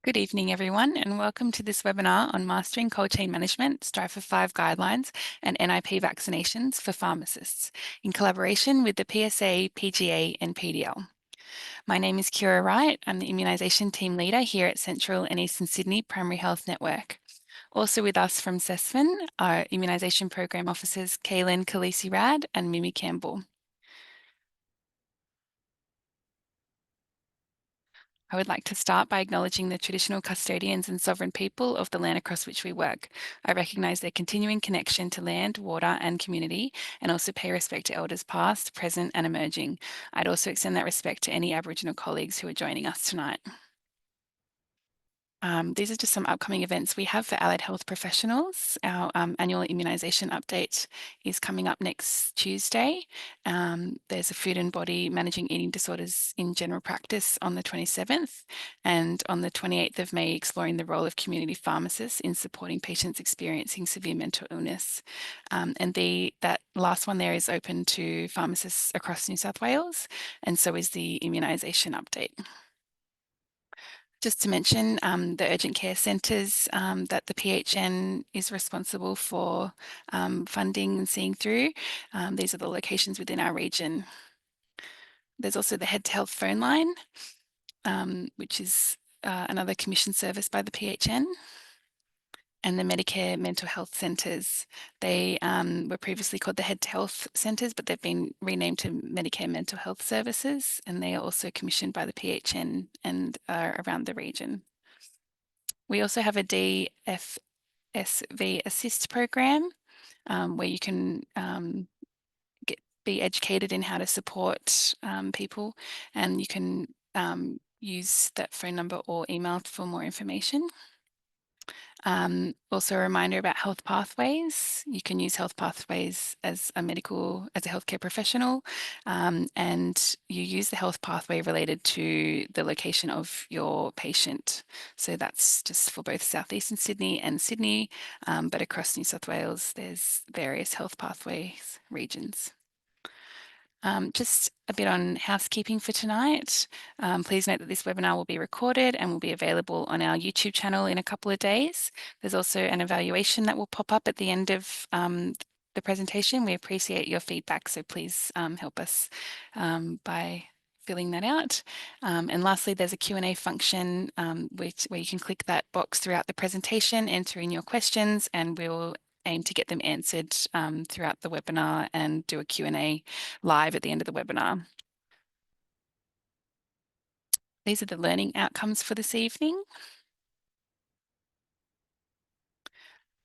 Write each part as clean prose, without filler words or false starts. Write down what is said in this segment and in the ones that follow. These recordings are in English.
Good evening, everyone, and welcome to this webinar on Mastering Cold Chain Management, Strive for 5 Guidelines, and NIP Vaccinations for Pharmacists, in collaboration with the PSA, PGA, and PDL. My name is Kira Wright. I'm the Immunisation Team Leader here at Central and Eastern Sydney Primary Health Network. Also with us from CESFN are Immunisation Program Officers Kaylin Khaleesi-Rad and Mimi Campbell. I would like to start by acknowledging the traditional custodians and sovereign people of the land across which we work. I recognise their continuing connection to land, water and community, and also pay respect to elders past, present and emerging. I'd also extend that respect to any Aboriginal colleagues who are joining us tonight. These are just some upcoming events we have for allied health professionals. Our annual immunisation update is coming up next Tuesday. There's a food and body managing eating disorders in general practice on the 27th, and on the 28th of May, exploring the role of community pharmacists in supporting patients experiencing severe mental illness. And that last one there is open to pharmacists across New South Wales, and so is the immunisation update. Just to mention the urgent care centres that the PHN is responsible for funding and seeing through. These are the locations within our region. There's also the Head to Health phone line, which is another commission service by the PHN. And the Medicare mental health centres. They were previously called the Head to Health centres, but they've been renamed to Medicare Mental Health Services, and they are also commissioned by the PHN and are around the region. We also have a DFSV Assist program where you can be educated in how to support people, and you can use that phone number or email for more information. Also a reminder about health pathways. You can use health pathways as a healthcare professional, and you use the health pathway related to the location of your patient. So that's just for both southeastern Sydney and Sydney, but across New South Wales, there's various health pathways regions. Just a bit on housekeeping for tonight. Please note that this webinar will be recorded and will be available on our YouTube channel in a couple of days. There's also an evaluation that will pop up at the end of the presentation. We appreciate your feedback, so please help us by filling that out. And lastly, there's a Q&A function where you can click that box throughout the presentation, enter in your questions, and we'll aim to get them answered throughout the webinar and do a Q&A live at the end of the webinar. These are the learning outcomes for this evening.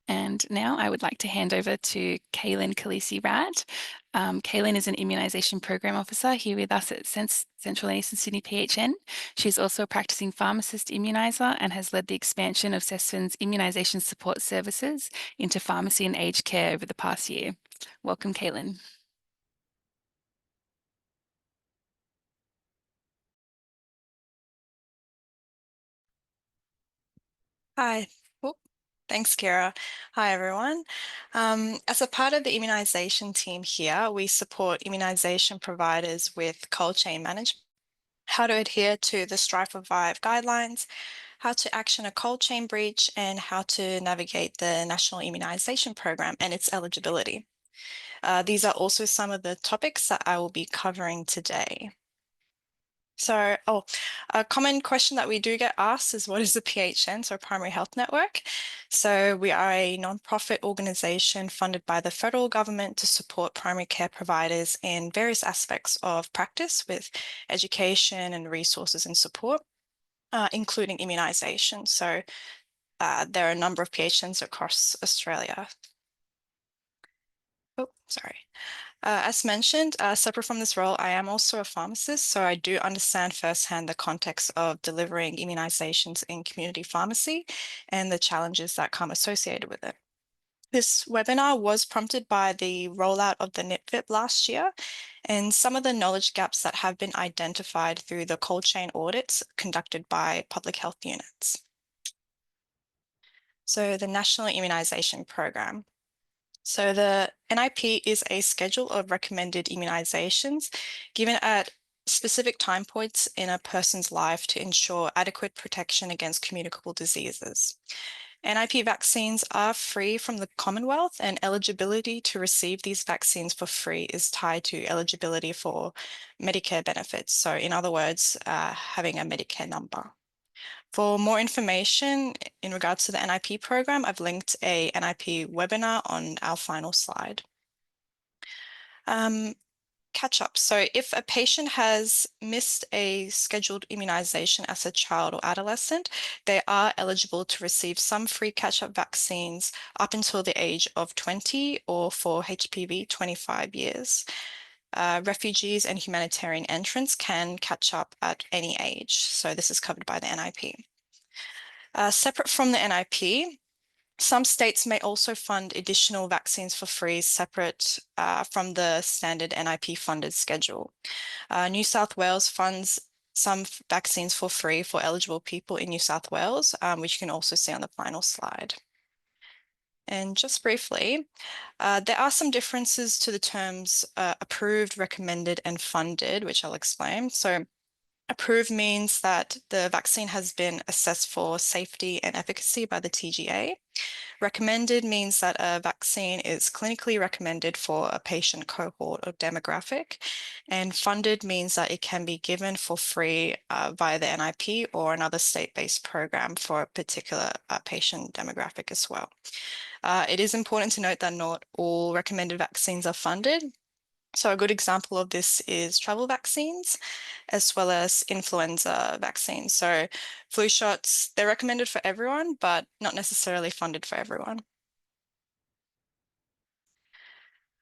And now I would like to hand over to Kaylin Khaleesi-Rad. Kaylin is an Immunisation Program Officer here with us at Central and Eastern Sydney PHN. She's also a practicing pharmacist immuniser and has led the expansion of CESFN's immunisation support services into pharmacy and aged care over the past year. Welcome, Kaylin. Hi. Thanks, Kira. Hi, everyone. As a part of the immunisation team here, we support immunisation providers with cold chain management, how to adhere to the Strive for 5 guidelines, how to action a cold chain breach, and how to navigate the National Immunisation Program and its eligibility. These are also some of the topics that I will be covering today. So, a common question that we do get asked is, what is the PHN, so Primary Health Network? So we are a non-profit organisation funded by the federal government to support primary care providers in various aspects of practice with education and resources and support, including immunisation. So there are a number of PHNs across Australia. As mentioned, separate from this role, I am also a pharmacist, so I do understand firsthand the context of delivering immunisations in community pharmacy and the challenges that come associated with it. This webinar was prompted by the rollout of the NIPVIP last year and some of the knowledge gaps that have been identified through the cold chain audits conducted by public health units. So the National Immunisation Program. So the NIP is a schedule of recommended immunisations given at specific time points in a person's life to ensure adequate protection against communicable diseases. NIP vaccines are free from the Commonwealth, and eligibility to receive these vaccines for free is tied to eligibility for Medicare benefits. So, in other words, having a Medicare number. For more information in regards to the NIP program, I've linked a NIP webinar on our final slide. Catch up. So if a patient has missed a scheduled immunization as a child or adolescent, they are eligible to receive some free catch-up vaccines up until the age of 20 or for HPV 25 years. Refugees and humanitarian entrants can catch up at any age. So this is covered by the NIP. Separate from the NIP, some states may also fund additional vaccines for free separate from the standard NIP funded schedule. New South Wales funds some vaccines for free for eligible people in New South Wales, which you can also see on the final slide. And just briefly, there are some differences to the terms approved, recommended, and funded, which I'll explain. So approved means that the vaccine has been assessed for safety and efficacy by the TGA. Recommended means that a vaccine is clinically recommended for a patient cohort or demographic, and funded means that it can be given for free via the NIP or another state-based program for a particular patient demographic as well. It is important to note that not all recommended vaccines are funded. So a good example of this is travel vaccines, as well as influenza vaccines. So flu shots, they're recommended for everyone, but not necessarily funded for everyone.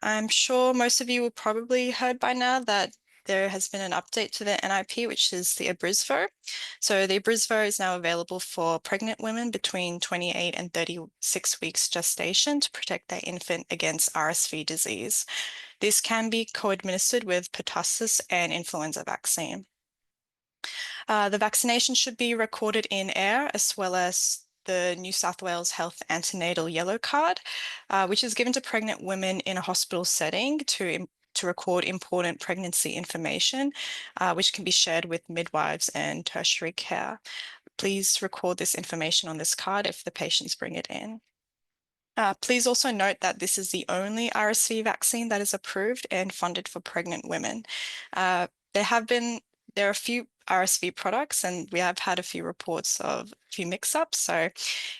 I'm sure most of you will probably heard by now that there has been an update to the NIP, which is the Abrysvo. So the Abrysvo is now available for pregnant women between 28 and 36 weeks gestation to protect their infant against RSV disease. This can be co-administered with pertussis and influenza vaccine. The vaccination should be recorded in AIR as well as the New South Wales Health Antenatal Yellow Card, which is given to pregnant women in a hospital setting to record important pregnancy information, which can be shared with midwives and tertiary care. Please record this information on this card if the patients bring it in. Please also note that this is the only RSV vaccine that is approved and funded for pregnant women. There are a few RSV products, and we have had a few reports of a few mix-ups. So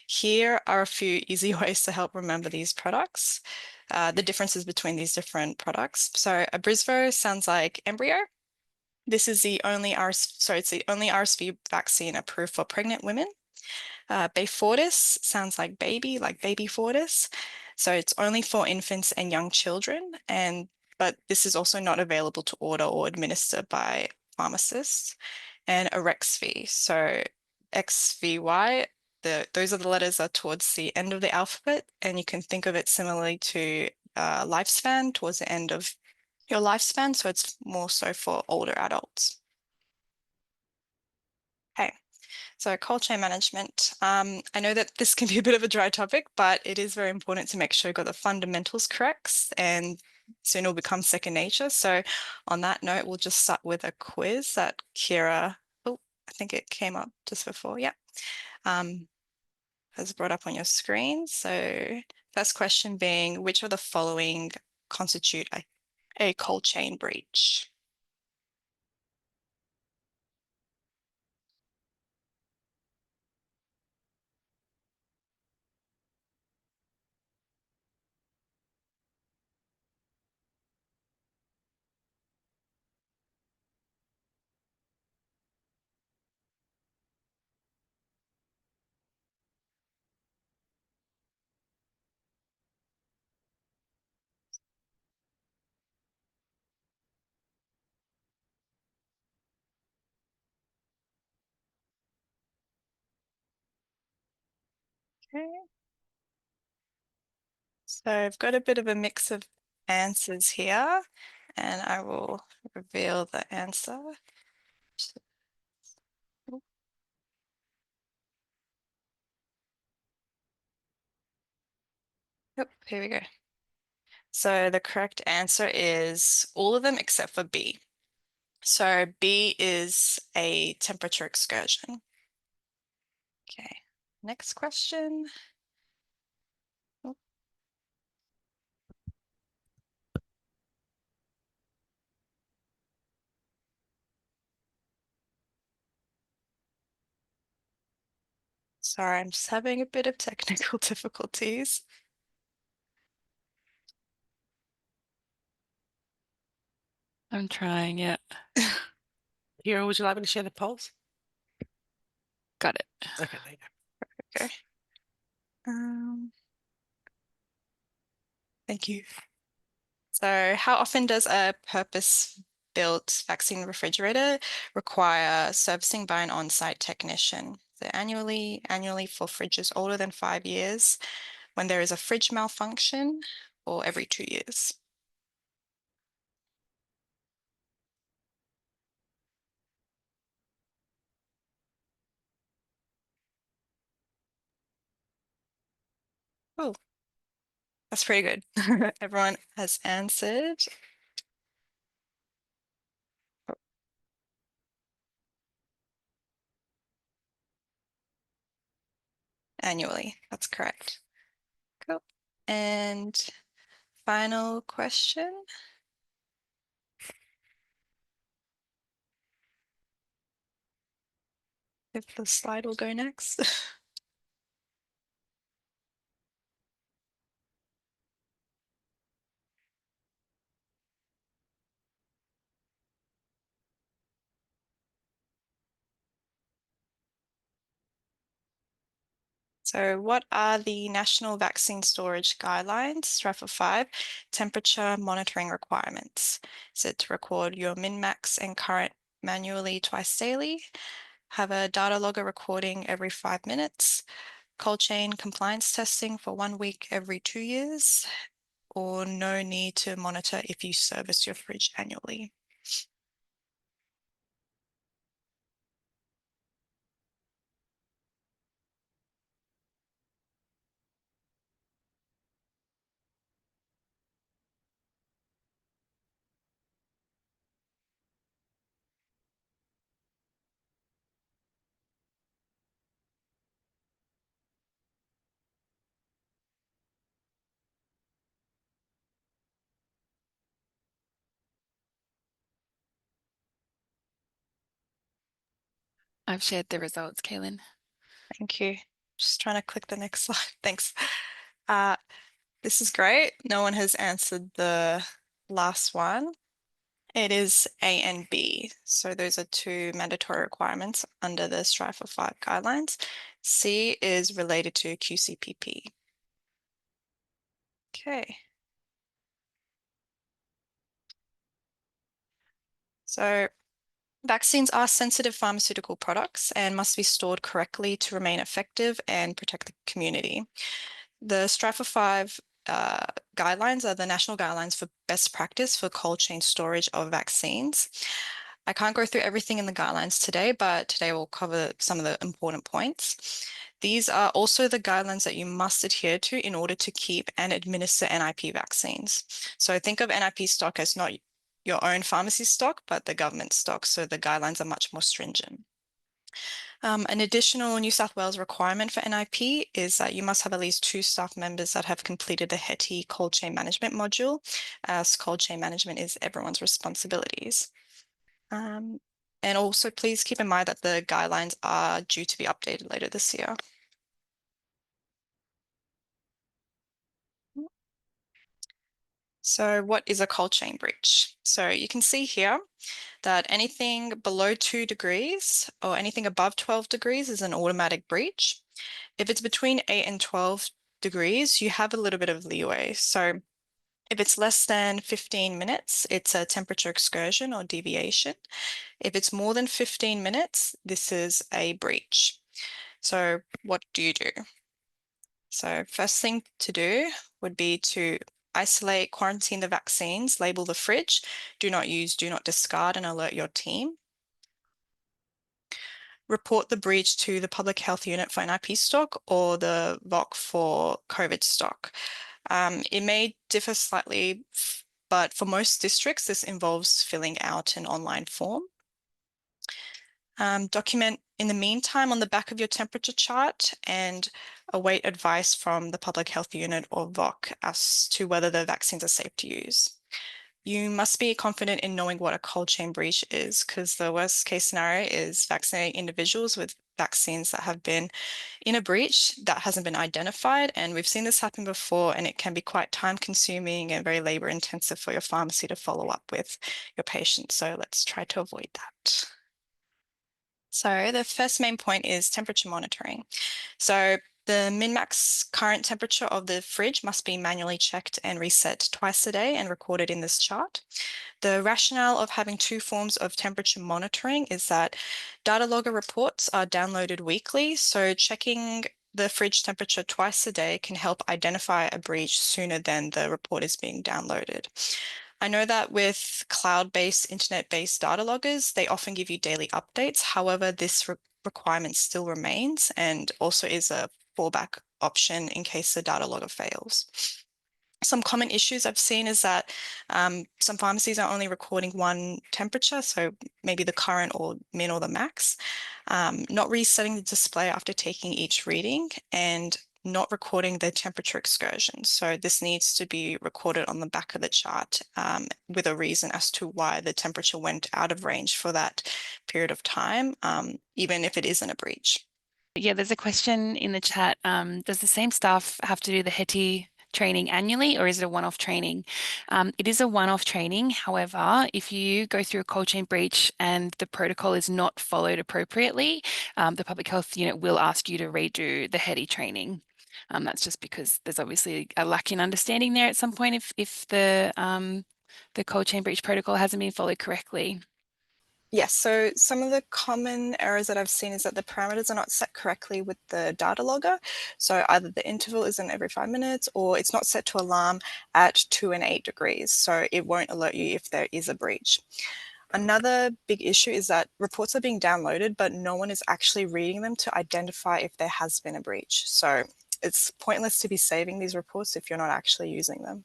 here are a few easy ways to help remember these products, the differences between these different products. So Abrysvo sounds like embryo. This is the only it's the only RSV vaccine approved for pregnant women. Beyfortus sounds like baby Fortis. So it's only for infants and young children, but this is also not available to order or administer by pharmacists. And Arexvy, so XVY, those are the letters that are towards the end of the alphabet, and you can think of it similarly to lifespan, towards the end of your lifespan, so it's more so for older adults. Okay. So cold chain management. I know that this can be a bit of a dry topic, but it is very important to make sure you've got the fundamentals correct, and soon it'll become second nature. So on that note, we'll just start with a quiz that Kira, oh, I think it came up just before, yeah, has brought up on your screen. So first question being, which of the following constitute a cold chain breach? Okay. So I've got a bit of a mix of answers here, and I will reveal the answer. Yep, here we go. So the correct answer is all of them except for B. So B is a temperature excursion. Okay, next question. Oh, sorry, I'm just having a bit of technical difficulties. I'm trying, yeah. Kira, would you like me to share the polls? Got it. Okay, there you go. Okay. Thank you. So how often does a purpose-built vaccine refrigerator require servicing by an on-site technician? So annually for fridges older than 5 years, when there is a fridge malfunction, or every 2 years? Oh, that's pretty good. Everyone has answered. Annually, that's correct. Cool. And final question. If the slide will go next. So what are the National Vaccine Storage Guidelines, STRAFA 5, temperature monitoring requirements? Is it to record your min-max and current manually twice daily, have a data logger recording every 5 minutes, cold chain compliance testing for 1 week every 2 years, or no need to monitor if you service your fridge annually? I've shared the results, Kaylin. Thank you. Just trying to click the next slide. Thanks. Uh, this is great. No one has answered the last one. It is A and B. So those are two mandatory requirements under the STRIFA 5 guidelines. C is related to QCPP. Okay. So vaccines are sensitive pharmaceutical products and must be stored correctly to remain effective and protect the community. The STRIFA 5 guidelines are the national guidelines for best practice for cold chain storage of vaccines. I can't go through everything in the guidelines today, but today we'll cover some of the important points. These are also the guidelines that you must adhere to in order to keep and administer NIP vaccines. So think of NIP stock as not your own pharmacy stock, but the government stock. So the guidelines are much more stringent. An additional New South Wales requirement for NIP is that you must have at least 2 staff members that have completed the HETI cold chain management module, as cold chain management is everyone's responsibilities. And also please keep in mind that the guidelines are due to be updated later this year. So what is a cold chain breach? So you can see here that anything below 2 degrees or anything above 12 degrees is an automatic breach. If it's between 8 and 12 degrees, you have a little bit of leeway. So if it's less than 15 minutes, it's a temperature excursion or deviation. If it's more than 15 minutes, this is a breach. So what do you do? So first thing to do would be to isolate, quarantine the vaccines, label the fridge, do not use, do not discard, and alert your team. Report the breach to the public health unit for NIP stock or the VOC for COVID stock. It may differ slightly but for most districts, this involves filling out an online form. Document in the meantime on the back of your temperature chart and await advice from the Public Health Unit or VOC as to whether the vaccines are safe to use. You must be confident in knowing what a cold chain breach is, because the worst case scenario is vaccinating individuals with vaccines that have been in a breach that hasn't been identified. And we've seen this happen before, and it can be quite time consuming and very labor intensive for your pharmacy to follow up with your patient. So let's try to avoid that. So the first main point is temperature monitoring. So the min-max current temperature of the fridge must be manually checked and reset twice a day and recorded in this chart. The rationale of having two forms of temperature monitoring is that data logger reports are downloaded weekly, so checking the fridge temperature twice a day can help identify a breach sooner than the report is being downloaded. I know that with cloud-based, internet-based data loggers, they often give you daily updates. However, this requirement still remains and also is a fallback option in case the data logger fails. Some common issues I've seen is that some pharmacies are only recording one temperature, so maybe the current or min or the max, not resetting the display after taking each reading, and not recording the temperature excursion. So this needs to be recorded on the back of the chart with a reason as to why the temperature went out of range for that period of time, even if it isn't a breach. Yeah, there's a question in the chat. Does the same staff have to do the HETI training annually, or is it a one-off training? It is a one-off training. However, if you go through a cold chain breach and the protocol is not followed appropriately, the Public Health Unit will ask you to redo the HETI training. That's just because there's obviously a lack in understanding there at some point if the cold chain breach protocol hasn't been followed correctly. Yes, so some of the common errors that I've seen is that the parameters are not set correctly with the data logger. So either the interval isn't every 5 minutes or it's not set to alarm at 2 and 8 degrees. So it won't alert you if there is a breach. Another big issue is that reports are being downloaded, but no one is actually reading them to identify if there has been a breach. So it's pointless to be saving these reports if you're not actually using them.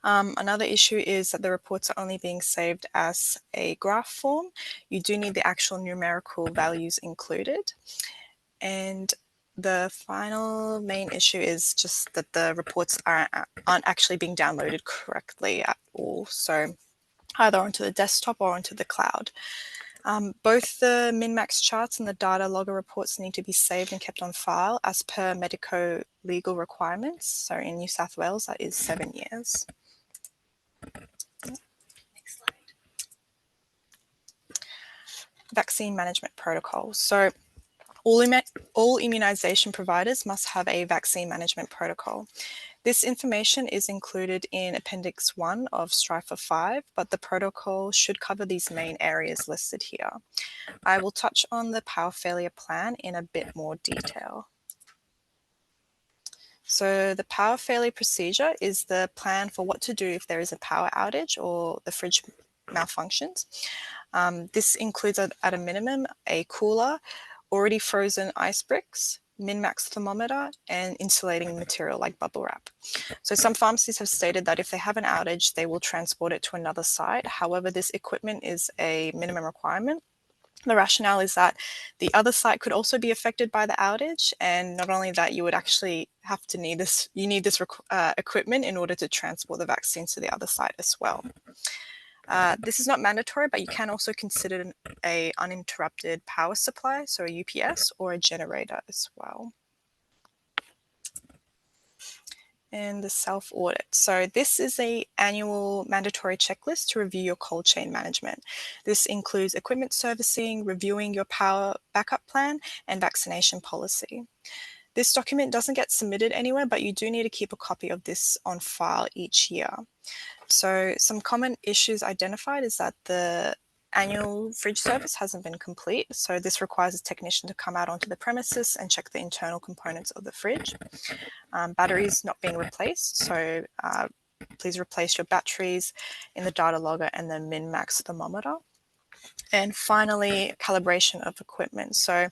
Another issue is that the reports are only being saved as a graph form. You do need the actual numerical values included. And the final main issue is just that the reports aren't actually being downloaded correctly at all. So either onto the desktop or onto the cloud. Both the min-max charts and the data logger reports need to be saved and kept on file as per medico-legal requirements. So in New South Wales, that is 7 years. Next slide. Vaccine management protocol. So all immunization providers must have a vaccine management protocol. This information is included in Appendix 1 of STRIFA 5, but the protocol should cover these main areas listed here. I will touch on the power failure plan in a bit more detail. So the power failure procedure is the plan for what to do if there is a power outage or the fridge malfunctions. This includes at a minimum a cooler, already frozen ice bricks, min-max thermometer, and insulating material like bubble wrap. So some pharmacies have stated that if they have an outage, they will transport it to another site. However, this equipment is a minimum requirement. The rationale is that the other site could also be affected by the outage, and not only that, you would actually have to need this. You need this equipment in order to transport the vaccines to the other site as well. This is not mandatory, but you can also consider an uninterrupted power supply, so a UPS or a generator as well. And the self-audit. So this is an annual mandatory checklist to review your cold chain management. This includes equipment servicing, reviewing your power backup plan, and vaccination policy. This document doesn't get submitted anywhere, but you do need to keep a copy of this on file each year. So some common issues identified is that the annual fridge service hasn't been complete. So this requires a technician to come out onto the premises and check the internal components of the fridge. Batteries not being replaced. So please replace your batteries in the data logger and the min-max thermometer. And finally, calibration of equipment. So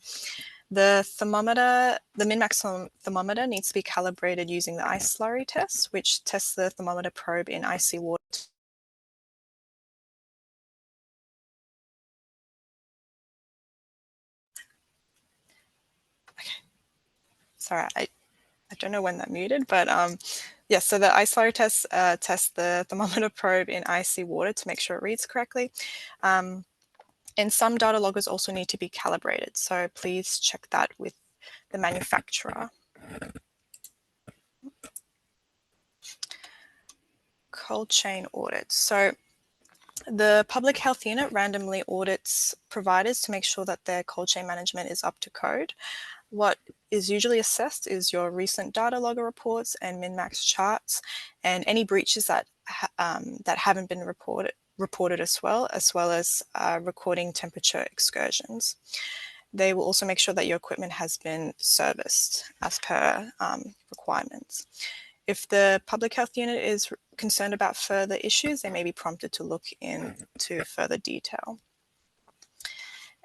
The thermometer, the min-max thermometer needs to be calibrated using the ice slurry test, which tests the thermometer probe in icy water. Okay. Sorry, I don't know when that muted, but yeah, so the ice slurry test tests the thermometer probe in icy water to make sure it reads correctly. And some data loggers also need to be calibrated, so please check that with the manufacturer. Cold chain audits. So the public health unit randomly audits providers to make sure that their cold chain management is up to code. What is usually assessed is your recent data logger reports and min-max charts, and any breaches that haven't been reported as well as recording temperature excursions. They will also make sure that your equipment has been serviced as per requirements. If the public health unit is concerned about further issues, they may be prompted to look into further detail.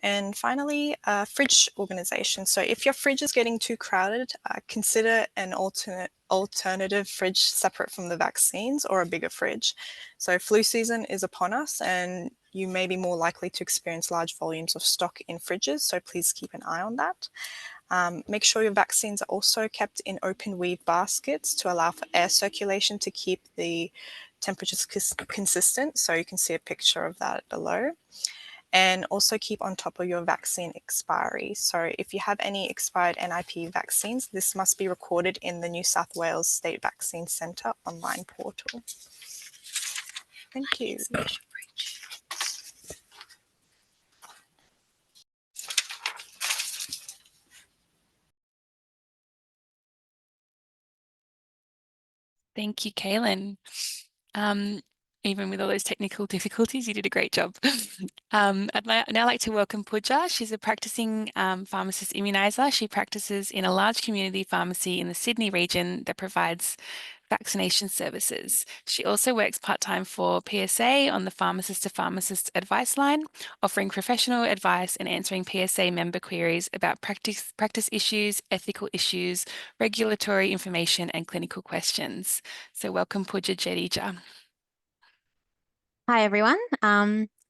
And finally, fridge organization. So if your fridge is getting too crowded, consider an alternative fridge separate from the vaccines or a bigger fridge. So flu season is upon us and you may be more likely to experience large volumes of stock in fridges, so please keep an eye on that. Make sure your vaccines are also kept in open weave baskets to allow for air circulation to keep the temperatures consistent. So you can see a picture of that below. And also keep on top of your vaccine expiry. So if you have any expired NIP vaccines, this must be recorded in the New South Wales State Vaccine Centre online portal. Thank you. Thank you, Kaylin. Even with all those technical difficulties, you did a great job. I'd now like to welcome Pooja. She's a practicing pharmacist immuniser. She practices in a large community pharmacy in the Sydney region that provides vaccination services. She also works part-time for PSA on the Pharmacist to Pharmacist advice line, offering professional advice and answering PSA member queries about practice issues, ethical issues, regulatory information, and clinical questions. So welcome, Pooja Jedija. Hi, everyone.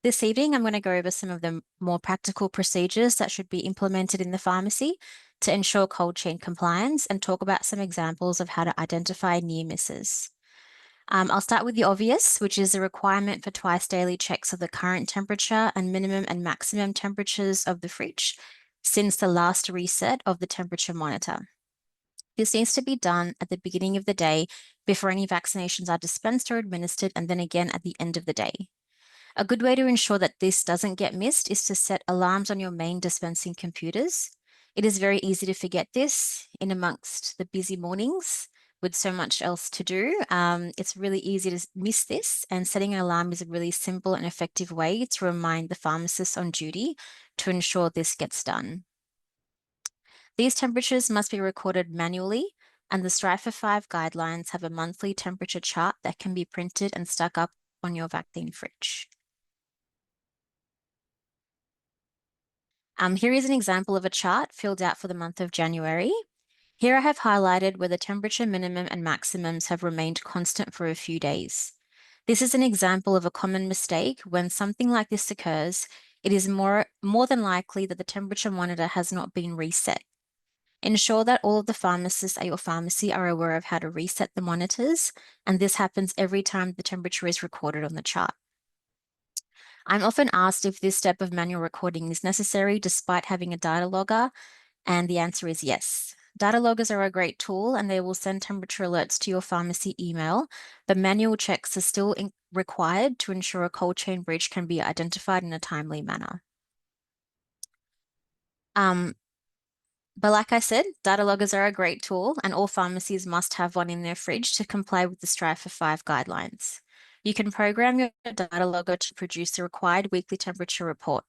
This evening, I'm going to go over some of the more practical procedures that should be implemented in the pharmacy to ensure cold chain compliance and talk about some examples of how to identify near misses. I'll start with the obvious, which is a requirement for twice daily checks of the current temperature and minimum and maximum temperatures of the fridge since the last reset of the temperature monitor. This needs to be done at the beginning of the day before any vaccinations are dispensed or administered, and then again at the end of the day. A good way to ensure that this doesn't get missed is to set alarms on your main dispensing computers. It is very easy to forget this in amongst the busy mornings with so much else to do. It's really easy to miss this, and setting an alarm is a really simple and effective way to remind the pharmacist on duty to ensure this gets done. These temperatures must be recorded manually, and the Strive 5 guidelines have a monthly temperature chart that can be printed and stuck up on your vaccine fridge. Here is an example of a chart filled out for the month of January. Here I have highlighted where the temperature minimum and maximums have remained constant for a few days. This is an example of a common mistake. When something like this occurs, it is more than likely that the temperature monitor has not been reset. Ensure that all of the pharmacists at your pharmacy are aware of how to reset the monitors, and this happens every time the temperature is recorded on the chart. I'm often asked if this step of manual recording is necessary despite having a data logger, and the answer is yes. Data loggers are a great tool and they will send temperature alerts to your pharmacy email, but manual checks are still required to ensure a cold chain breach can be identified in a timely manner. But like I said, data loggers are a great tool and all pharmacies must have one in their fridge to comply with the Strive 5 guidelines. You can program your data logger to produce the required weekly temperature report.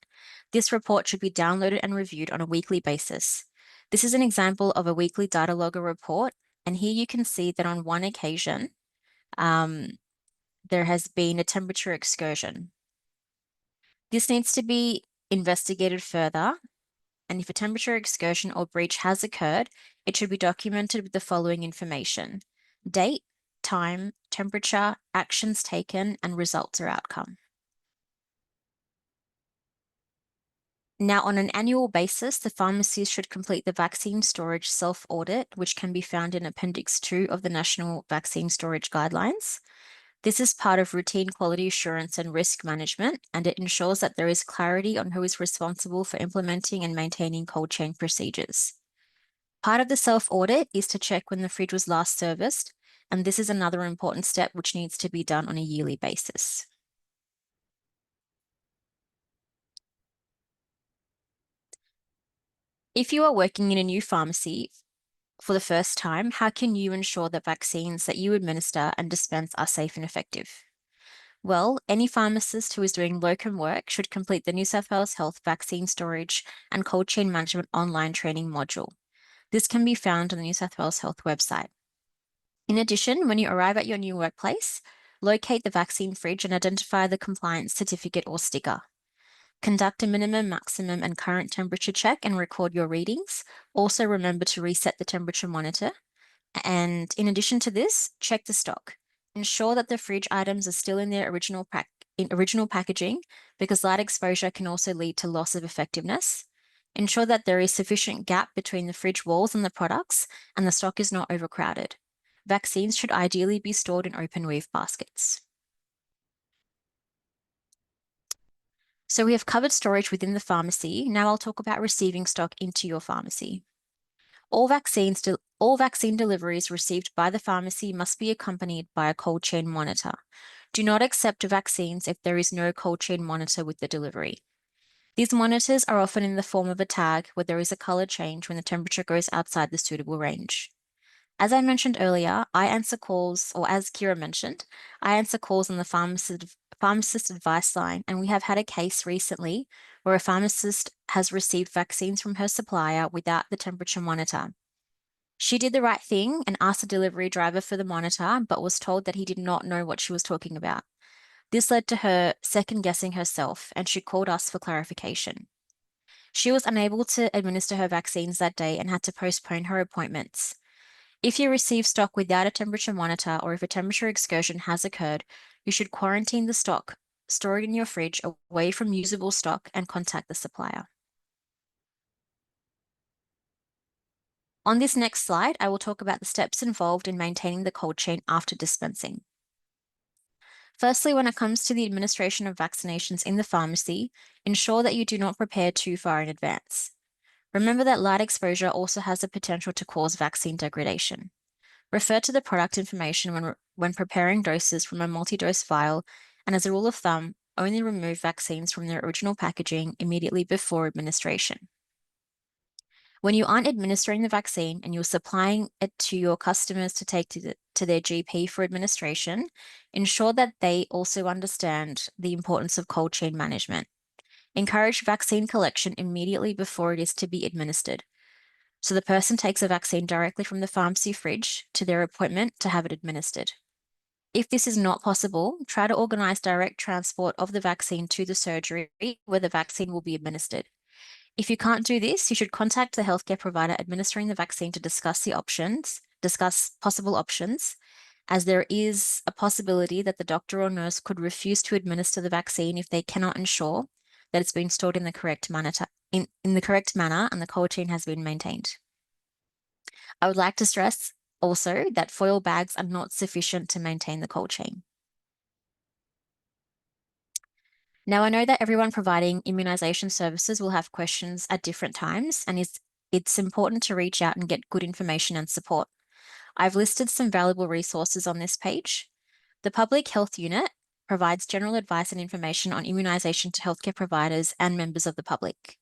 This report should be downloaded and reviewed on a weekly basis. This is an example of a weekly data logger report, and here you can see that on one occasion, there has been a temperature excursion. This needs to be investigated further and if a temperature excursion or breach has occurred, it should be documented with the following information: date, time, temperature, actions taken, and results or outcome. Now, on an annual basis, the pharmacies should complete the vaccine storage self-audit, which can be found in Appendix 2 of the National Vaccine Storage Guidelines. This is part of routine quality assurance and risk management, and it ensures that there is clarity on who is responsible for implementing and maintaining cold chain procedures. Part of the self-audit is to check when the fridge was last serviced, and this is another important step which needs to be done on a yearly basis. If you are working in a new pharmacy for the first time, how can you ensure that vaccines that you administer and dispense are safe and effective? Well, any pharmacist who is doing locum work should complete the New South Wales Health Vaccine Storage and Cold Chain Management online training module. This can be found on the New South Wales Health website. In addition, when you arrive at your new workplace, locate the vaccine fridge and identify the compliance certificate or sticker. Conduct a minimum, maximum, and current temperature check and record your readings. Also remember to reset the temperature monitor. And in addition to this, check the stock. Ensure that the fridge items are still in their original packaging, because light exposure can also lead to loss of effectiveness. Ensure that there is sufficient gap between the fridge walls and the products, and the stock is not overcrowded. Vaccines should ideally be stored in open weave baskets. So we have covered storage within the pharmacy. Now I'll talk about receiving stock into your pharmacy. All vaccine deliveries received by the pharmacy must be accompanied by a cold chain monitor. Do not accept vaccines if there is no cold chain monitor with the delivery. These monitors are often in the form of a tag where there is a color change when the temperature goes outside the suitable range. As I mentioned earlier, I answer calls, or as Kira mentioned, I answer calls on the pharmacist advice line, and we have had a case recently where a pharmacist has received vaccines from her supplier without the temperature monitor. She did the right thing and asked the delivery driver for the monitor, but was told that he did not know what she was talking about. This led to her second-guessing herself, and she called us for clarification. She was unable to administer her vaccines that day and had to postpone her appointments. If you receive stock without a temperature monitor, or if a temperature excursion has occurred, you should quarantine the stock, store it in your fridge away from usable stock, and contact the supplier. On this next slide, I will talk about the steps involved in maintaining the cold chain after dispensing. Firstly, when it comes to the administration of vaccinations in the pharmacy, ensure that you do not prepare too far in advance. Remember that light exposure also has the potential to cause vaccine degradation. Refer to the product information when preparing doses from a multi-dose vial, and as a rule of thumb, only remove vaccines from their original packaging immediately before administration. When you aren't administering the vaccine and you're supplying it to your customers to take to their GP for administration, ensure that they also understand the importance of cold chain management. Encourage vaccine collection immediately before it is to be administered. So the person takes a vaccine directly from the pharmacy fridge to their appointment to have it administered. If this is not possible, try to organize direct transport of the vaccine to the surgery where the vaccine will be administered. If you can't do this, you should contact the healthcare provider administering the vaccine to discuss possible options, as there is a possibility that the doctor or nurse could refuse to administer the vaccine if they cannot ensure that it's been stored in the correct manner, in the correct manner and the cold chain has been maintained. I would like to stress also that foil bags are not sufficient to maintain the cold chain. Now, I know that everyone providing immunisation services will have questions at different times, and it's important to reach out and get good information and support. I've listed some valuable resources on this page. The Public Health Unit provides general advice and information on immunisation to healthcare providers and members of the public.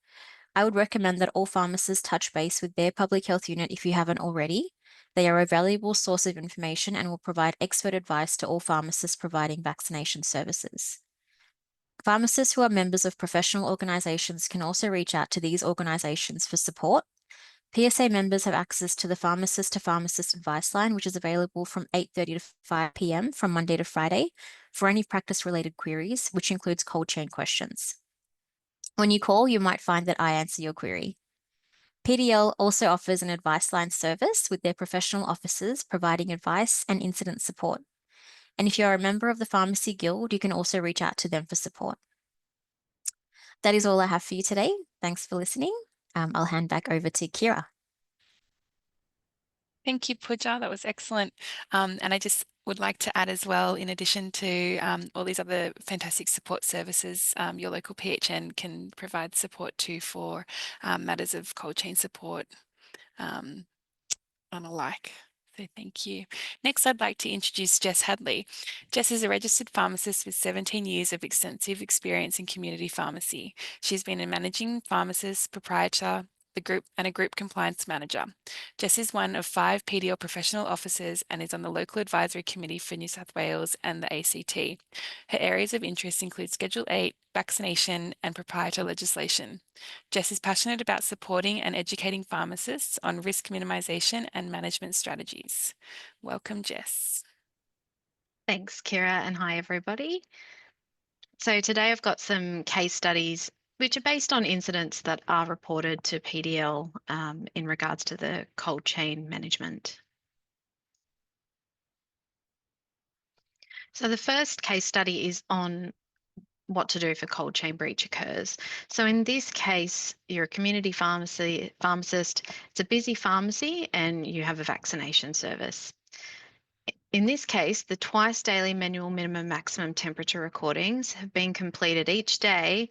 I would recommend that all pharmacists touch base with their public health unit if you haven't already. They are a valuable source of information and will provide expert advice to all pharmacists providing vaccination services. Pharmacists who are members of professional organisations can also reach out to these organisations for support. PSA members have access to the pharmacist to pharmacist advice line, which is available from 8:30 to 5 p.m. from Monday to Friday for any practice-related queries, which includes cold chain questions. When you call, you might find that I answer your query. PDL also offers an advice line service with their professional officers providing advice and incident support. And if you're a member of the Pharmacy Guild, you can also reach out to them for support. That is all I have for you today. Thanks for listening. I'll hand back over to Kira. Thank you, Pooja. That was excellent. And I just would like to add as well, in addition to all these other fantastic support services, your local PHN can provide support too for matters of cold chain support and alike. So thank you. Next, I'd like to introduce Jess Hadley. Jess is a registered pharmacist with 17 years of extensive experience in community pharmacy. She's been a managing pharmacist, proprietor, a group compliance manager. Jess is one of 5 PDL professional officers and is on the local advisory committee for New South Wales and the ACT. Her areas of interest include Schedule 8, vaccination, and proprietor legislation. Jess is passionate about supporting and educating pharmacists on risk minimisation and management strategies. Welcome, Jess. Thanks, Kira, and hi, everybody. So today I've got some case studies which are based on incidents that are reported to PDL in regards to the cold chain management. So the first case study is on what to do if a cold chain breach occurs. So in this case, you're a community pharmacist, it's a busy pharmacy, and you have a vaccination service. In this case, the twice daily manual minimum maximum temperature recordings have been completed each day,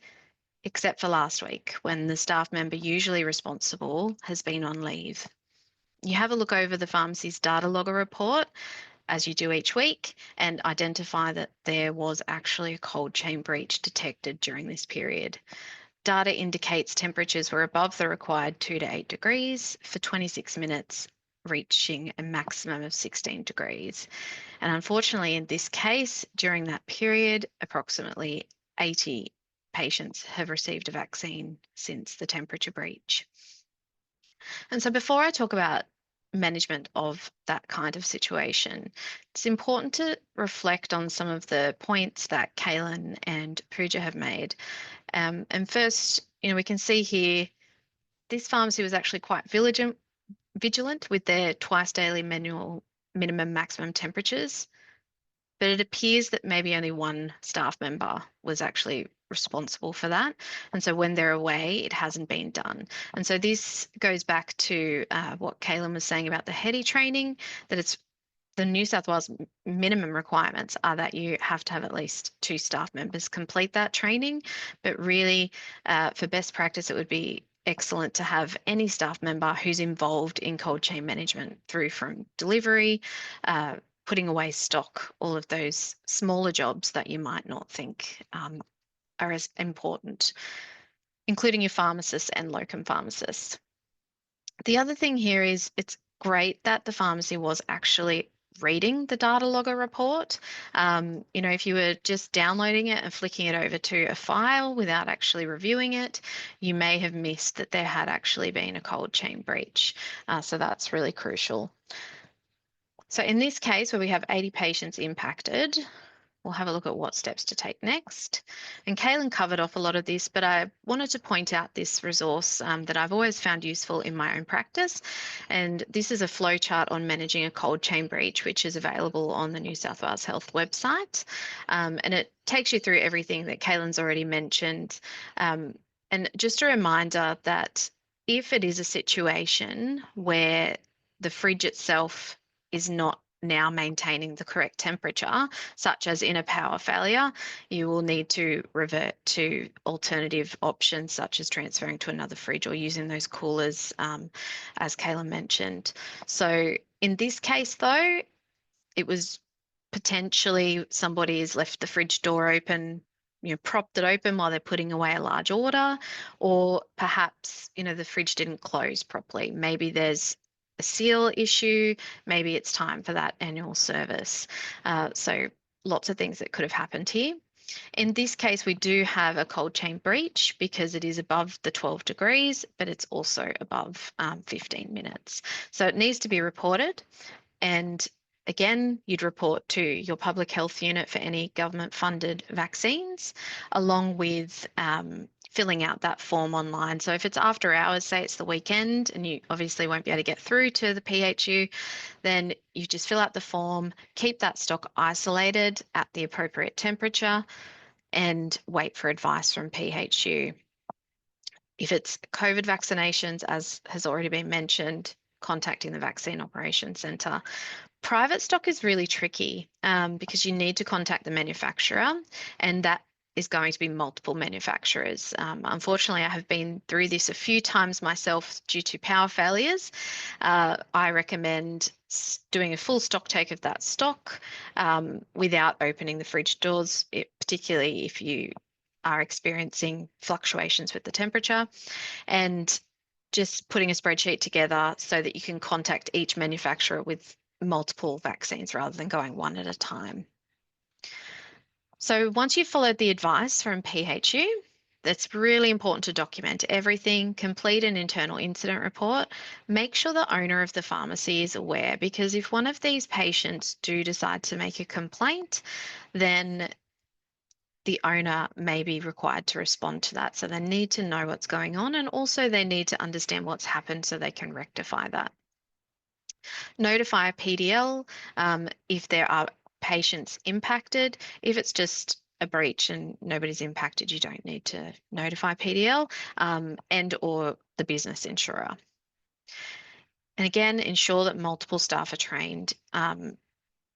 except for last week when the staff member usually responsible has been on leave. You have a look over the pharmacy's data logger report, as you do each week, and identify that there was actually a cold chain breach detected during this period. Data indicates temperatures were above the required 2 to 8 degrees for 26 minutes, reaching a maximum of 16 degrees. And unfortunately, in this case, during that period, approximately 80 patients have received a vaccine since the temperature breach. And so before I talk about management of that kind of situation, it's important to reflect on some of the points that Kaylin and Pooja have made. And first, we can see here, this pharmacy was actually quite vigilant with their twice daily manual minimum maximum temperatures, but it appears that maybe only one staff member was actually responsible for that. And so when they're away, it hasn't been done. And so this goes back to what Kaylin was saying about the HEDI training, that it's the New South Wales minimum requirements are that you have to have at least 2 staff members complete that training. But really, for best practice, it would be excellent to have any staff member who's involved in cold chain management through from delivery, putting away stock, all of those smaller jobs that you might not think are as important, including your pharmacists and locum pharmacists. The other thing here is it's great that the pharmacy was actually reading the data logger report. If you were just downloading it and flicking it over to a file without actually reviewing it, you may have missed that there had actually been a cold chain breach. So that's really crucial. So in this case, where we have 80 patients impacted, we'll have a look at what steps to take next. And Kaylin covered off a lot of this, but I wanted to point out this resource that I've always found useful in my own practice. And this is a flowchart on managing a cold chain breach, which is available on the New South Wales Health website. And it takes you through everything that Kaylin's already mentioned. And just a reminder that if it is a situation where the fridge itself is not now maintaining the correct temperature, such as in a power failure, you will need to revert to alternative options such as transferring to another fridge or using those coolers, as Kayla mentioned. So in this case, though, it was potentially somebody has left the fridge door open, propped it open while they're putting away a large order, or perhaps, the fridge didn't close properly. Maybe there's a seal issue, maybe it's time for that annual service. So lots of things that could have happened here. In this case, we do have a cold chain breach because it is above the 12 degrees, but it's also above 15 minutes. So it needs to be reported. And again, you'd report to your public health unit for any government funded vaccines, along with filling out that form online. So if it's after hours, say it's the weekend, and you obviously won't be able to get through to the PHU, then you just fill out the form, keep that stock isolated at the appropriate temperature, and wait for advice from PHU. If it's COVID vaccinations, as has already been mentioned, contacting the Vaccine Operations Centre. Private stock is really tricky because you need to contact the manufacturer, and that is going to be multiple manufacturers. Unfortunately, I have been through this a few times myself due to power failures. I recommend doing a full stock take of that stock without opening the fridge doors, particularly if you are experiencing fluctuations with the temperature, and just putting a spreadsheet together so that you can contact each manufacturer with multiple vaccines rather than going one at a time. So once you've followed the advice from PHU, it's really important to document everything, complete an internal incident report, make sure the owner of the pharmacy is aware, because if one of these patients do decide to make a complaint, then the owner may be required to respond to that. So they need to know what's going on, and also they need to understand what's happened so they can rectify that. Notify a PDL if there are patients impacted. If it's just a breach and nobody's impacted, you don't need to notify PDL and or the business insurer. And again, ensure that multiple staff are trained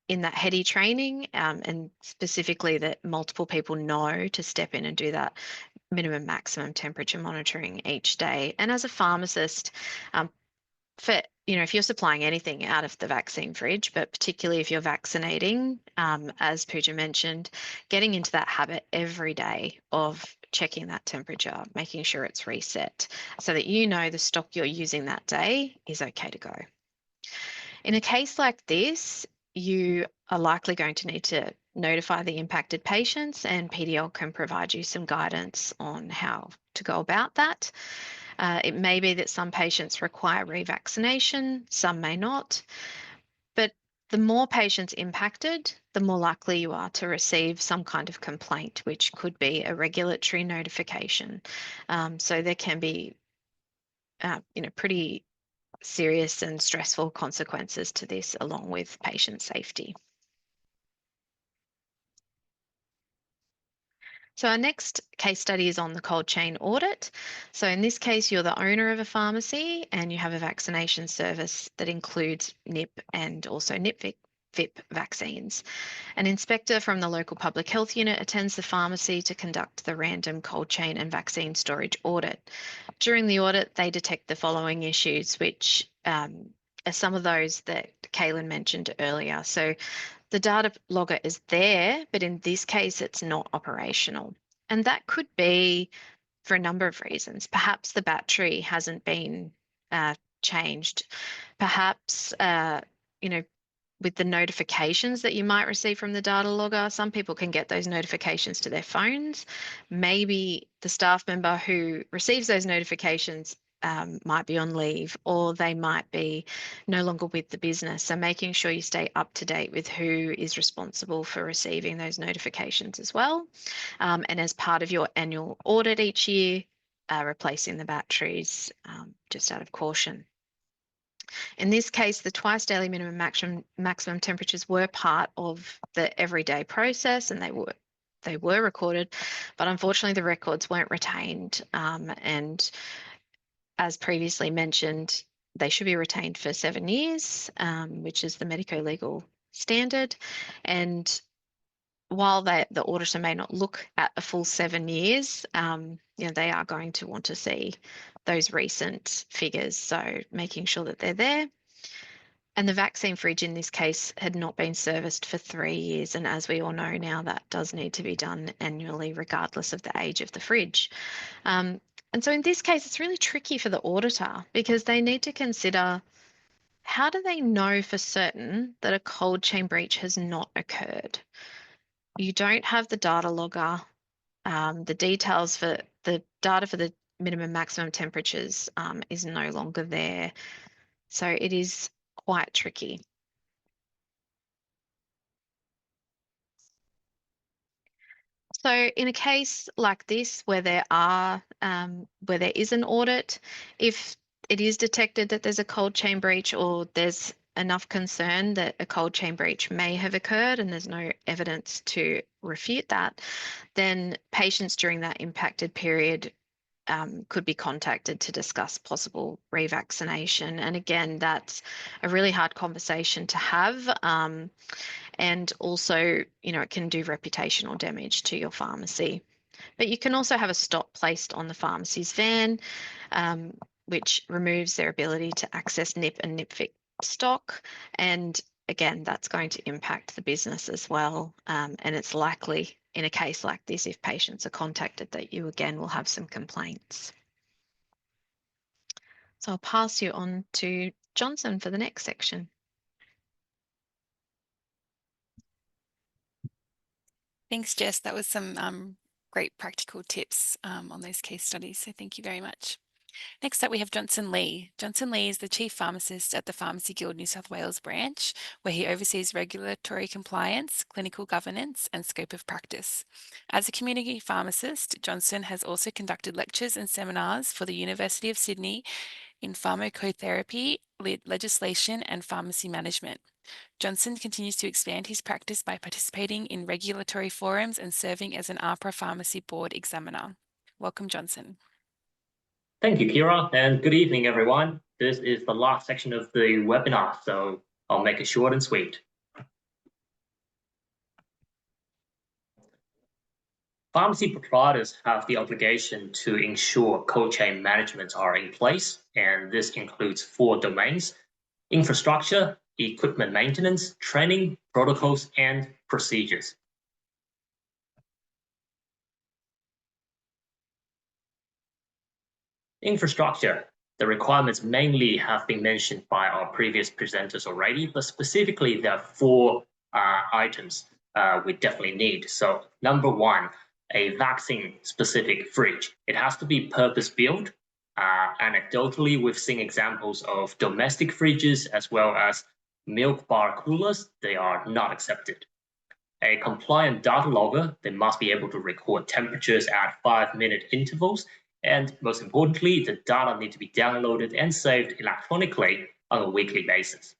in that HEDI training, and specifically that multiple people know to step in and do that minimum maximum temperature monitoring each day. And as a pharmacist, if you're supplying anything out of the vaccine fridge, but particularly if you're vaccinating, as Pooja mentioned, getting into that habit every day of checking that temperature, making sure it's reset so that you know the stock you're using that day is okay to go. In a case like this, you are likely going to need to notify the impacted patients, and PDL can provide you some guidance on how to go about that. It may be that some patients require revaccination, some may not, but the more patients impacted, the more likely you are to receive some kind of complaint, which could be a regulatory notification. So there can be, pretty serious and stressful consequences to this, along with patient safety. So our next case study is on the cold chain audit. So in this case, you're the owner of a pharmacy and you have a vaccination service that includes NIP and also NIP-VIP vaccines. An inspector from the local public health unit attends the pharmacy to conduct the random cold chain and vaccine storage audit. During the audit, they detect the following issues, which are some of those that Kaylin mentioned earlier. So the data logger is there, but in this case, it's not operational. And that could be for a number of reasons. Perhaps the battery hasn't been changed. Perhaps, with the notifications that you might receive from the data logger, some people can get those notifications to their phones. Maybe the staff member who receives those notifications might be on leave, or they might be no longer with the business. So making sure you stay up to date with who is responsible for receiving those notifications as well. And as part of your annual audit each year, replacing the batteries just out of caution. In this case, the twice daily minimum maximum temperatures were part of the everyday process, and they were recorded, but unfortunately the records weren't retained, and as previously mentioned, they should be retained for 7 years, which is the medico-legal standard. And while the auditor may not look at a full 7 years, they are going to want to see those recent figures, so making sure that they're there. And the vaccine fridge in this case had not been serviced for 3 years. And as we all know now, that does need to be done annually, regardless of the age of the fridge. And so in this case, it's really tricky for the auditor because they need to consider, how do they know for certain that a cold chain breach has not occurred? You don't have the data logger. The details for the data for the minimum maximum temperatures is no longer there. So it is quite tricky. So in a case like this where there is an audit, if it is detected that there's a cold chain breach or there's enough concern that a cold chain breach may have occurred and there's no evidence to refute that, then patients during that impacted period could be contacted to discuss possible revaccination. And again, that's a really hard conversation to have. And also, it can do reputational damage to your pharmacy. But you can also have a stop placed on the pharmacy's van, which removes their ability to access NIP and NIPFIC stock. And again, that's going to impact the business as well. And it's likely in a case like this, if patients are contacted, that you again will have some complaints. So I'll pass you on to Johnson for the next section. Thanks, Jess. That was some great practical tips on those case studies. So thank you very much. Next up, we have Johnson Lee. Johnson Lee is the Chief Pharmacist at the Pharmacy Guild New South Wales branch, where he oversees regulatory compliance, clinical governance, and scope of practice. As a community pharmacist, Johnson has also conducted lectures and seminars for the University of Sydney in pharmacotherapy, legislation, and pharmacy management. Johnson continues to expand his practice by participating in regulatory forums and serving as an AHPRA Pharmacy Board examiner. Welcome, Johnson. Thank you, Kira, and good evening, everyone. This is the last section of the webinar, so I'll make it short and sweet. Pharmacy providers have the obligation to ensure cold chain management are in place, and this includes 4 domains: infrastructure, equipment maintenance, training, protocols, and procedures. Infrastructure. The requirements mainly have been mentioned by our previous presenters already, but specifically there are 4 items we definitely need. So number 1, a vaccine-specific fridge. It has to be purpose-built. Anecdotally, we've seen examples of domestic fridges as well as milk bar coolers. They are not accepted. A compliant data logger, they must be able to record temperatures at 5-minute intervals. And most importantly, the data need to be downloaded and saved electronically on a weekly basis.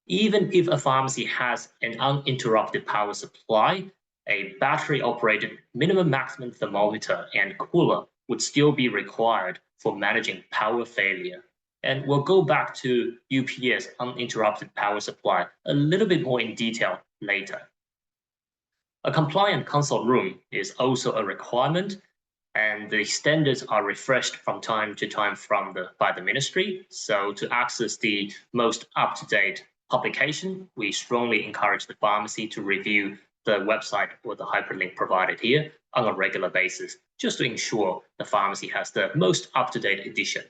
Even if a pharmacy has an uninterrupted power supply, a battery-operated minimum maximum thermometer and cooler would still be required for managing power failure. And we'll go back to UPS uninterrupted power supply a little bit more in detail later. A compliant consult room is also a requirement, and the standards are refreshed from time to time by the ministry. So to access the most up-to-date publication, we strongly encourage the pharmacy to review the website or the hyperlink provided here on a regular basis, just to ensure the pharmacy has the most up-to-date edition.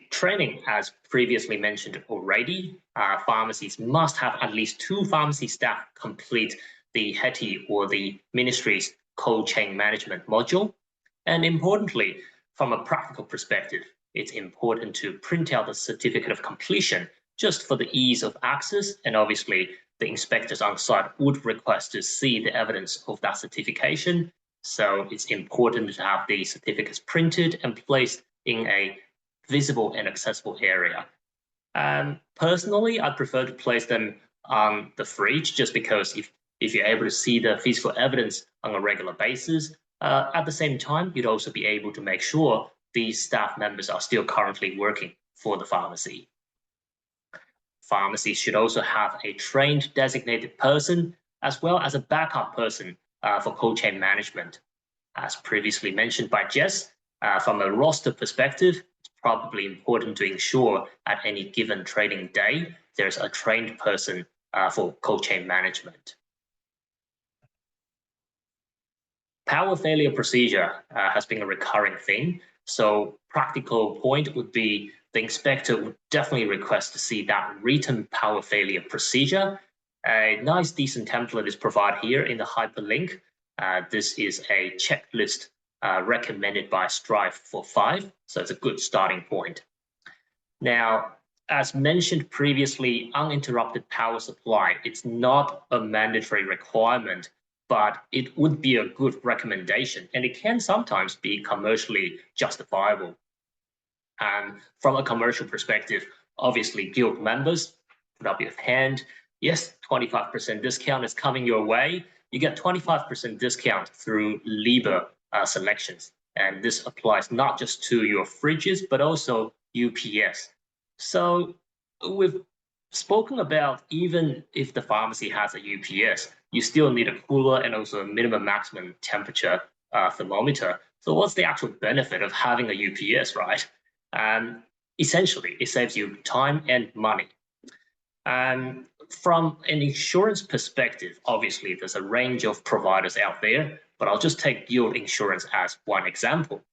Training, as previously mentioned already, pharmacies must have at least 2 pharmacy staff complete the HETI or the ministry's cold chain management module. And importantly, from a practical perspective, it's important to print out the certificate of completion just for the ease of access. And obviously, the inspectors on site would request to see the evidence of that certification. So it's important to have the certificates printed and placed in a visible and accessible area. Personally, I prefer to place them on the fridge just because if you're able to see the physical evidence on a regular basis, at the same time, you'd also be able to make sure these staff members are still currently working for the pharmacy. Pharmacies should also have a trained designated person as well as a backup person for cold chain management. As previously mentioned by Jess, from a roster perspective, it's probably important to ensure at any given trading day, there's a trained person for cold chain management. Power failure procedure has been a recurring theme. So practical point would be the inspector would definitely request to see that written power failure procedure. A nice decent template is provided here in the hyperlink. This is a checklist recommended by Strive for 5. So it's a good starting point. Now, as mentioned previously, uninterrupted power supply, it's not a mandatory requirement, but it would be a good recommendation, and it can sometimes be commercially justifiable. And from a commercial perspective, obviously, guild members, put up your hand. Yes, 25% discount is coming your way. You get 25% discount through Libre selections. And this applies not just to your fridges, but also UPS. So we've spoken about even if the pharmacy has a UPS, you still need a cooler and also a minimum maximum temperature thermometer. So what's the actual benefit of having a UPS, right? Essentially, it saves you time and money. From an insurance perspective, obviously, there's a range of providers out there, but I'll just take Guild Insurance as one example.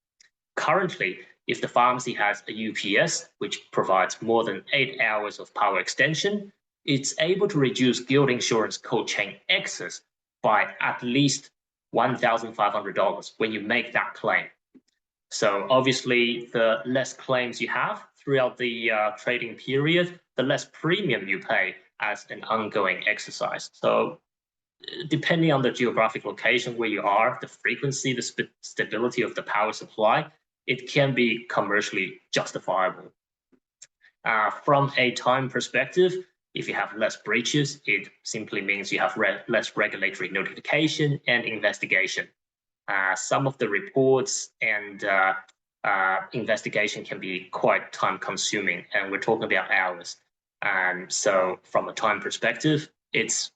Currently, if the pharmacy has a UPS, which provides more than 8 hours of power extension, it's able to reduce Guild Insurance cold chain excess by at least $1,500 when you make that claim. So obviously, the less claims you have throughout the trading period, the less premium you pay as an ongoing exercise. So depending on the geographic location where you are, the frequency, the stability of the power supply, it can be commercially justifiable. From a time perspective, if you have less breaches, it simply means you have less regulatory notification and investigation. Some of the reports and investigation can be quite time consuming, and we're talking about hours. So from a time perspective, it's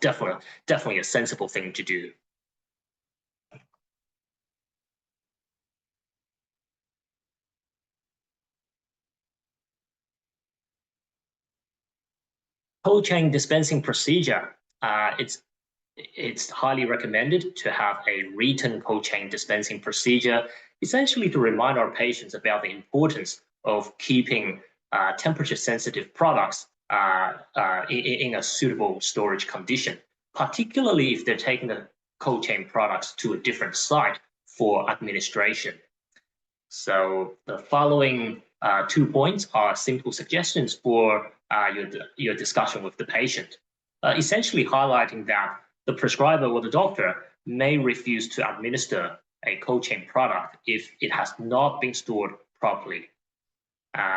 definitely a sensible thing to do. Cold chain dispensing procedure, it's highly recommended to have a written cold chain dispensing procedure, essentially to remind our patients about the importance of keeping temperature-sensitive products in a suitable storage condition, particularly if they're taking the cold chain products to a different site for administration. So the following 2 points are simple suggestions for your discussion with the patient, essentially highlighting that the prescriber or the doctor may refuse to administer a cold chain product if it has not been stored properly.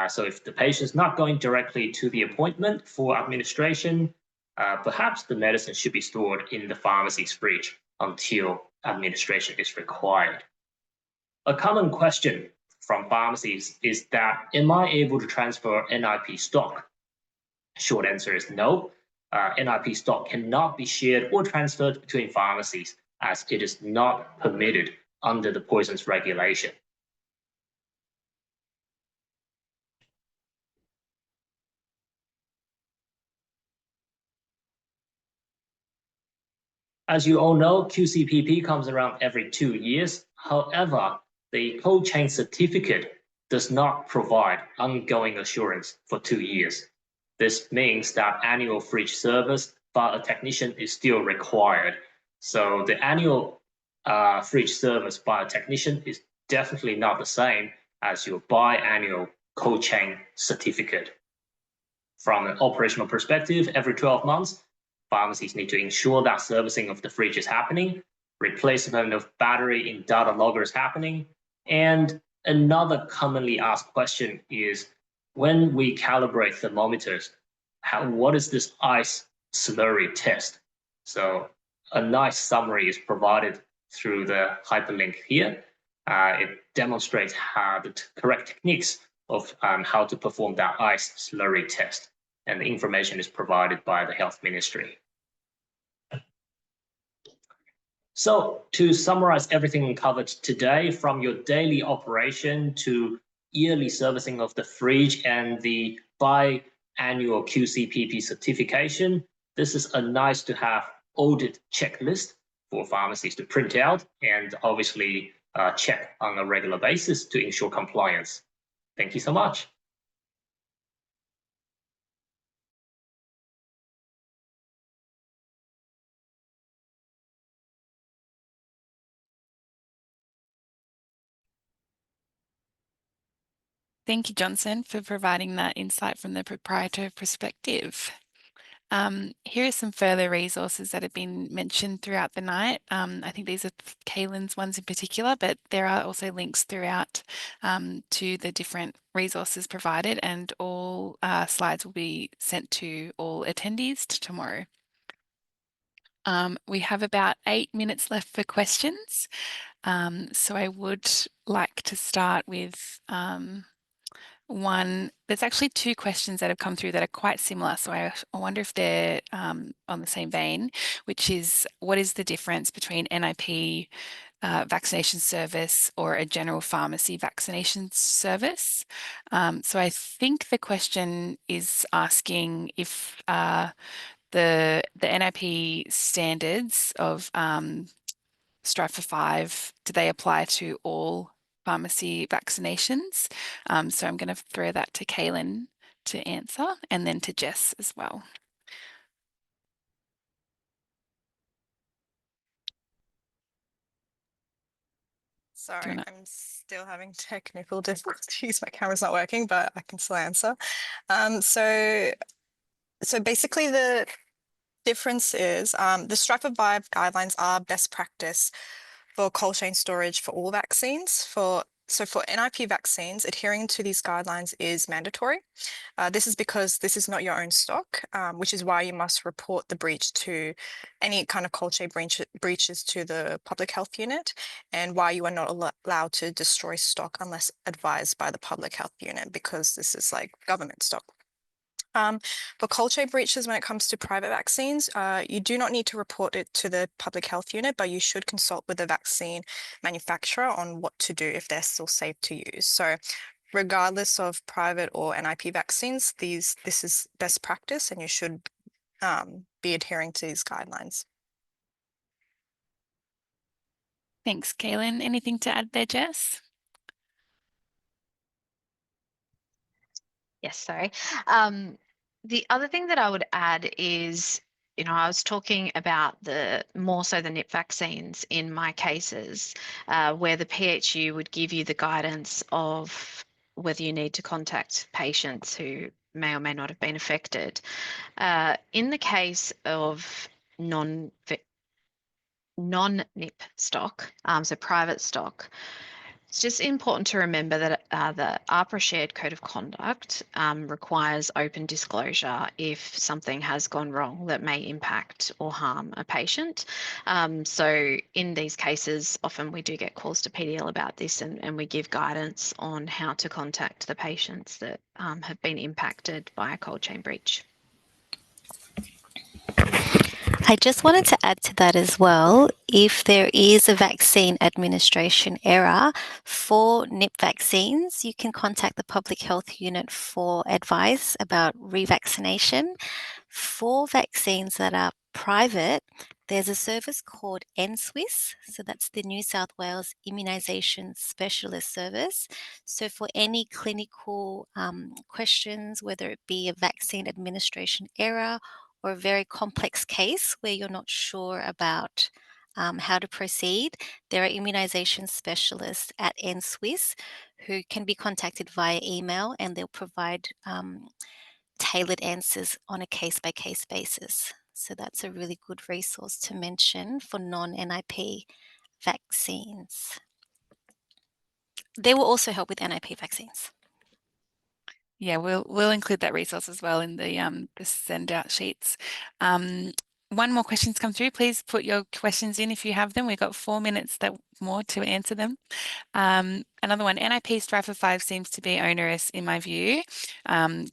So if the patient is not going directly to the appointment for administration, perhaps the medicine should be stored in the pharmacy's fridge until administration is required. A common question from pharmacies is that, am I able to transfer NIP stock? Short answer is no. NIP stock cannot be shared or transferred between pharmacies as it is not permitted under the poisons regulation. As you all know, QCPP comes around every 2 years. However, the cold chain certificate does not provide ongoing assurance for 2 years. This means that annual fridge service by a technician is still required. So the annual fridge service by a technician is definitely not the same as your biannual cold chain certificate. From an operational perspective, every 12 months, pharmacies need to ensure that servicing of the fridge is happening, replacement of battery in data logger is happening, and another commonly asked question is, when we calibrate thermometers, what is this ice slurry test? So a nice summary is provided through the hyperlink here. It demonstrates how the correct techniques of how to perform that ice slurry test, and the information is provided by the Health Ministry. So to summarize everything covered today, from your daily operation to yearly servicing of the fridge and the biannual QCPP certification, this is a nice to have audit checklist for pharmacies to print out and obviously check on a regular basis to ensure compliance. Thank you so much. Thank you, Johnson, for providing that insight from the proprietor perspective. Here are some further resources that have been mentioned throughout the night. I think these are Kaylin's ones in particular, but there are also links throughout to the different resources provided, and all slides will be sent to all attendees tomorrow. We have about 8 minutes left for questions. So I would like to start with one. There's actually two questions that have come through that are quite similar. So I wonder if they're on the same vein, which is, what is the difference between NIP vaccination service or a general pharmacy vaccination service? So I think the question is asking if the NIP standards of Strive 5, do they apply to all pharmacy vaccinations? So I'm going to throw that to Kaylin to answer, and then to Jess as well. Sorry, I'm still having technical difficulties. My camera's not working, but I can still answer. So basically the difference is the Strive 5 guidelines are best practice for cold chain storage for all vaccines. So for NIP vaccines, adhering to these guidelines is mandatory. This is because this is not your own stock, which is why you must report the breach to any kind of cold chain breaches to the public health unit, and why you are not allowed to destroy stock unless advised by the public health unit, because this is like government stock. For cold chain breaches, when it comes to private vaccines, you do not need to report it to the public health unit, but you should consult with the vaccine manufacturer on what to do if they're still safe to use. So regardless of private or NIP vaccines, this is best practice, and you should be adhering to these guidelines. Thanks, Kaylin. Anything to add there, Jess? Yes, sorry. The other thing that I would add is, I was talking about more so the NIP vaccines in my cases, where the PHU would give you the guidance of whether you need to contact patients who may or may not have been affected. In the case of non-NIP stock, so private stock, it's just important to remember that the AHPRA Shared Code of Conduct requires open disclosure if something has gone wrong that may impact or harm a patient. So in these cases, often we do get calls to PDL about this, and we give guidance on how to contact the patients that have been impacted by a cold chain breach. I just wanted to add to that as well. If there is a vaccine administration error for NIP vaccines, you can contact the public health unit for advice about revaccination. For vaccines that are private, there's a service called NSWIS, so that's the New South Wales Immunisation Specialist Service. So for any clinical questions, whether it be a vaccine administration error or a very complex case where you're not sure about how to proceed, there are immunisation specialists at NSWIS who can be contacted via email, and they'll provide tailored answers on a case-by-case basis. So that's a really good resource to mention for non-NIP vaccines. They will also help with NIP vaccines. Yeah, we'll include that resource as well in the send out sheets. One more question's come through. Please put your questions in if you have them. We've got 4 minutes more to answer them. Another one, NIP Strive 5 seems to be onerous in my view.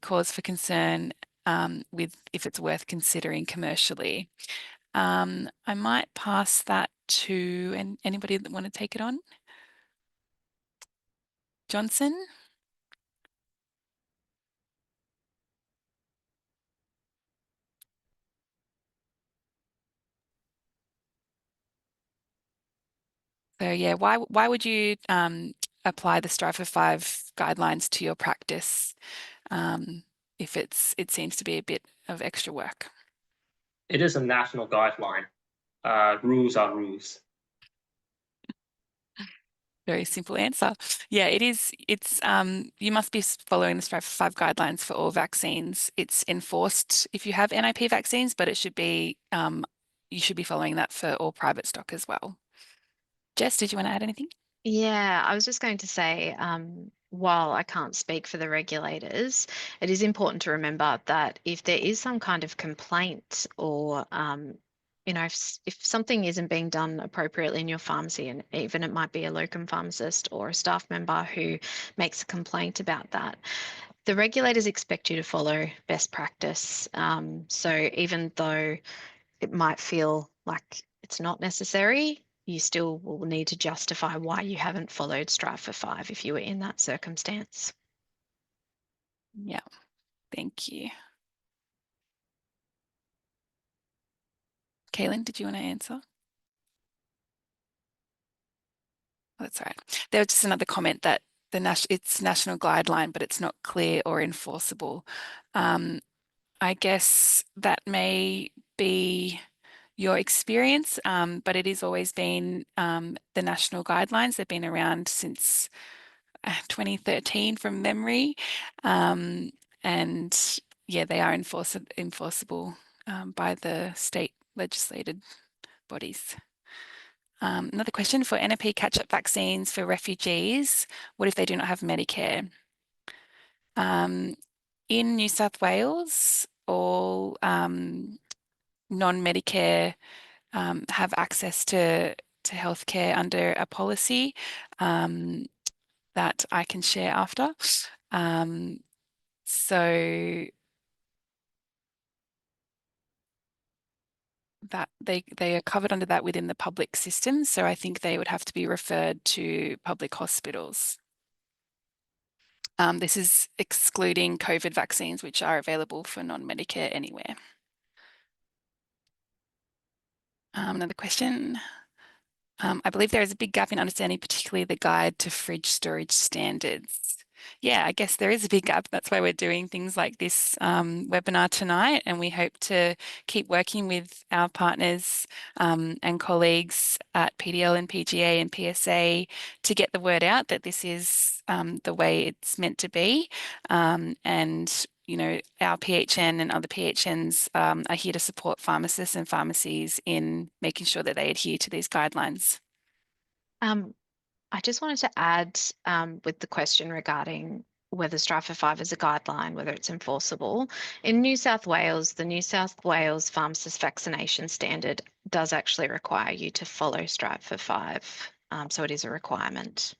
Cause for concern with if it's worth considering commercially. I might pass that to anybody that want to take it on. Johnson? So yeah, why would you apply the Strive 5 guidelines to your practice if it seems to be a bit of extra work? It is a national guideline. Rules are rules. Very simple answer. Yeah, it is. It's you must be following the Strive for 5 guidelines for all vaccines. It's enforced if you have NIP vaccines, but it should be you should be following that for all private stock as well. Jess, did you want to add anything? Yeah, I was just going to say, while I can't speak for the regulators, it is important to remember that if there is some kind of complaint or, if something isn't being done appropriately in your pharmacy, and even it might be a locum pharmacist or a staff member who makes a complaint about that, the regulators expect you to follow best practice. So even though it might feel like it's not necessary, you still will need to justify why you haven't followed Strive for 5 if you were in that circumstance. Yeah, thank you. Kaylin, did you want to answer? Oh, that's all right. There was just another comment that it's national guideline, but it's not clear or enforceable. I guess that may be your experience, but it has always been the national guidelines. They've been around since 2013 from memory. And yeah, they are enforceable by the state legislated bodies. Another question for NIP catch-up vaccines for refugees. What if they do not have Medicare? In New South Wales, all non-Medicare have access to healthcare under a policy that I can share after. So that they are covered under that within the public system. So I think they would have to be referred to public hospitals. This is excluding COVID vaccines, which are available for non-Medicare anywhere. Another question. I believe there is a big gap in understanding, particularly the guide to fridge storage standards. Yeah, I guess there is a big gap. That's why we're doing things like this webinar tonight, and we hope to keep working with our partners and colleagues at PDL and PGA and PSA to get the word out that this is the way it's meant to be. And our PHN and other PHNs are here to support pharmacists and pharmacies in making sure that they adhere to these guidelines. I just wanted to add with the question regarding whether Strive for 5 is a guideline, whether it's enforceable. In New South Wales, the New South Wales Pharmacist Vaccination Standard does actually require you to follow Strive for 5. So it is a requirement.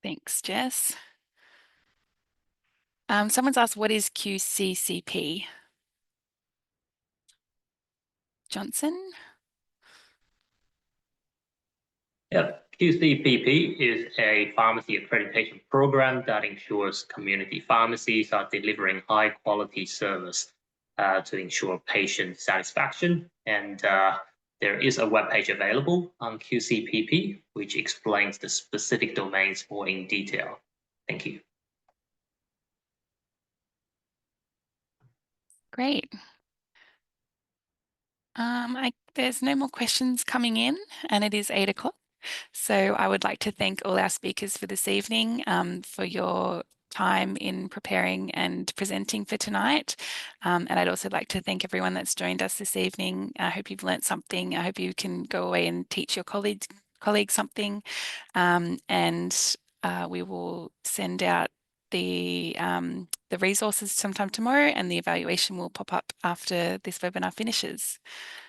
Thanks, Jess. Someone's asked, what is QCCP? Johnson? Yep. QCPP is a pharmacy accreditation program that ensures community pharmacies are delivering high quality service to ensure patient satisfaction. And there is a webpage available on QCPP, which explains the specific domains more in detail. Thank you. Great. There's no more questions coming in, and it is 8 o'clock. So I would like to thank all our speakers for this evening for your time in preparing and presenting for tonight. And I'd also like to thank everyone that's joined us this evening. I hope you've learnt something. I hope you can go away and teach your colleagues something. And we will send out the resources sometime tomorrow, and the evaluation will pop up after this webinar finishes.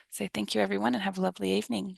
So thank you, everyone, and have a lovely evening.